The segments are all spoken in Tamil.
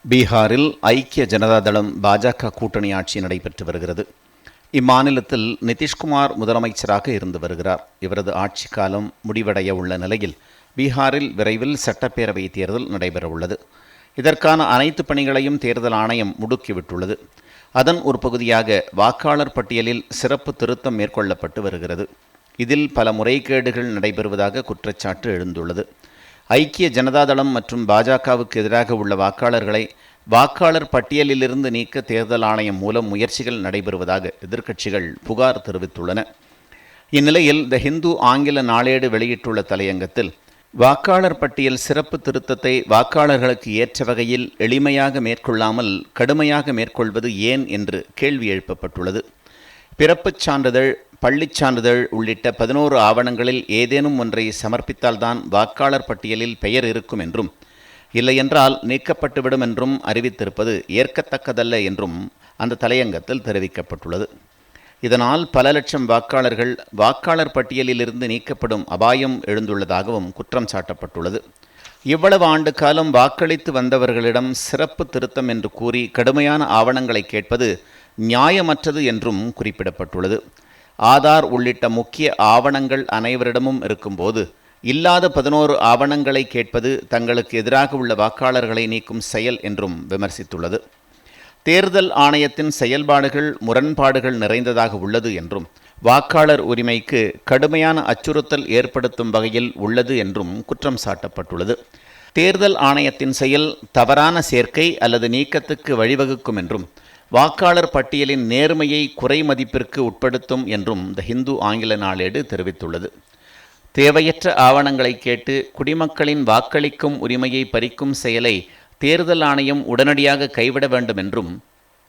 பீகாரில் ஐக்கிய ஜனதாதளம் பாஜக கூட்டணி ஆட்சி நடைபெற்று வருகிறது. இம்மாநிலத்தில் நிதிஷ்குமார் முதலமைச்சராக இருந்து வருகிறார். இவரது ஆட்சி காலம் முடிவடைய உள்ள நிலையில் பீகாரில் விரைவில் சட்டப்பேரவை தேர்தல் நடைபெறவுள்ளது. இதற்கான அனைத்து பணிகளையும் தேர்தல் ஆணையம் முடுக்கிவிட்டுள்ளது. அதன் ஒரு பகுதியாக வாக்காளர் பட்டியலில் சிறப்பு திருத்தம் மேற்கொள்ளப்பட்டு வருகிறது. இதில் பல முறைகேடுகள் நடைபெறுவதாக குற்றச்சாட்டு எழுந்துள்ளது. ஐக்கிய ஜனதாதளம் மற்றும் பாஜகவுக்கு எதிராக உள்ள வாக்காளர்களை வாக்காளர் பட்டியலிலிருந்து நீக்க தேர்தல் ஆணையம் மூலம் முயற்சிகள் நடைபெறுவதாக எதிர்க்கட்சிகள் புகார் தெரிவித்துள்ளன. இந்நிலையில் த ஹிந்து ஆங்கில நாளேடு வெளியிட்டுள்ள தலையங்கத்தில் வாக்காளர் பட்டியல் சிறப்பு திருத்தத்தை வாக்காளர்களுக்கு ஏற்ற வகையில் எளிமையாக மேற்கொள்ளாமல் கடுமையாக மேற்கொள்வது ஏன் என்று கேள்வி எழுப்பப்பட்டுள்ளது. பிறப்புச் சான்றிதழ், பள்ளிச் சான்றிதழ் உள்ளிட்ட 11 ஆவணங்களில் ஏதேனும் ஒன்றை சமர்ப்பித்தால்தான் வாக்காளர் பட்டியலில் பெயர் இருக்கும் என்றும், இல்லையென்றால் நீக்கப்பட்டுவிடும் என்றும் அறிவித்திருப்பது ஏற்கத்தக்கதல்ல என்றும் அந்த தலையங்கத்தில் தெரிவிக்கப்பட்டுள்ளது. இதனால் பல லட்சம் வாக்காளர்கள் வாக்காளர் பட்டியலிலிருந்து நீக்கப்படும் அபாயம் எழுந்துள்ளதாகவும் குற்றம் சாட்டப்பட்டுள்ளது. இவ்வளவு ஆண்டு காலம் வாக்களித்து வந்தவர்களிடம் சிறப்பு திருத்தம் என்று கூறி கடுமையான ஆவணங்களை கேட்பது நியாயமற்றது என்றும் குறிப்பிடப்பட்டுள்ளது. ஆதார் உள்ளிட்ட முக்கிய ஆவணங்கள் அனைவரிடமும் இருக்கும்போது இல்லாத 11 ஆவணங்களை கேட்பது தங்களுக்கு எதிராக உள்ள வாக்காளர்களை நீக்கும் செயல் என்றும் விமர்சித்துள்ளது. தேர்தல் ஆணையத்தின் செயல்பாடுகள் முரண்பாடுகள் நிறைந்ததாக உள்ளது என்றும், வாக்காளர் உரிமைக்கு கடுமையான அச்சுறுத்தல் ஏற்படுத்தும் வகையில் உள்ளது என்றும் குற்றம் சாட்டப்பட்டுள்ளது. தேர்தல் ஆணையத்தின் செயல் தவறான சேர்க்கை அல்லது நீக்கத்துக்கு வழிவகுக்கும் என்றும், வாக்காளர் பட்டியலின் நேர்மையை குறைமதிப்பிற்கு உட்படுத்தும் என்றும் த ஹிந்து ஆங்கில நாளேடு தெரிவித்துள்ளது. தேவையற்ற ஆவணங்களை கேட்டு குடிமக்களின் வாக்களிக்கும் உரிமையை பறிக்கும் செயலை தேர்தல் ஆணையம் உடனடியாக கைவிட வேண்டும் என்றும்,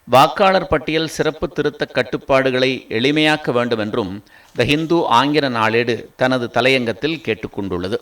வாக்காளர் பட்டியல் சிறப்பு திருத்த கட்டுப்பாடுகளை எளிமையாக்க வேண்டும் என்றும் த ஹிந்து ஆங்கில நாளேடு தனது தலையங்கத்தில் கேட்டுக்கொண்டுள்ளது.